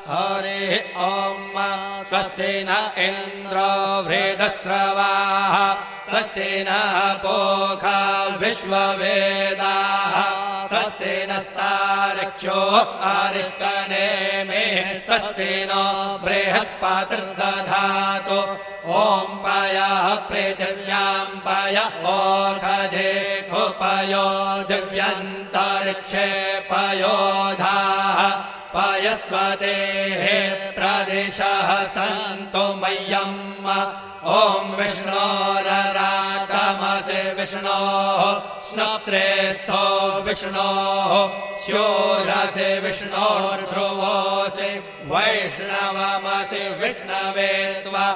हरिः ॐ स्वस्ति न इन्द्रो वृद्धश्रवाः स्वस्ति नः पूषा विश्ववेदाः स्वस्ति नस्तार्क्ष्यो अरिष्टनेमिः स्वस्ति नो बृहस्पतिर्दधातु ॐ पयः पृथिव्यां पय ओषधे कुपयो दिव्यन्तरिक्षे पयोधाः पयस्वतेः प्रदिशः सन्तु मह्यम् ॐ विष्णोरराटमसि विष्णोः श्रोत्रेस्थो विष्णोः शूरसि विष्णोर्ध्रुवोऽसि वैष्णवमसि विष्णवे त्वा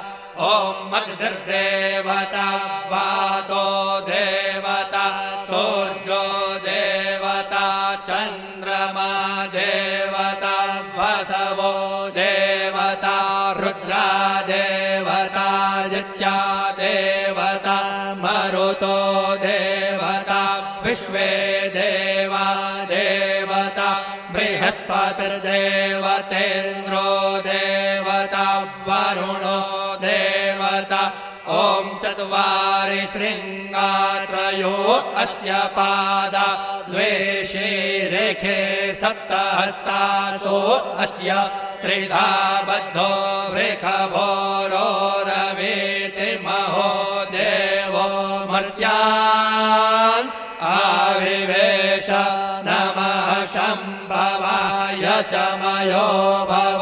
ॐ अग्निर्देवता वातो देवता सूर्यो देवता चन्द्रमा देवता वसवो देवता रुद्रा देवता आदित्या देवता मरुतो देवता विश्वे देवा देवता बृहस्पतिर्देवतेन्द्रो देवता वरुणो देवता ॐ चत्वारि शृङ्गात्रयो अस्य पादा द्वे शीरेखे सप्तहस्तासो अस्य त्रिधा बद्धो वृषभोरोरवीति महो देवो मर्त्यान् आविवेश नमः शम्भवाय च मयो भव।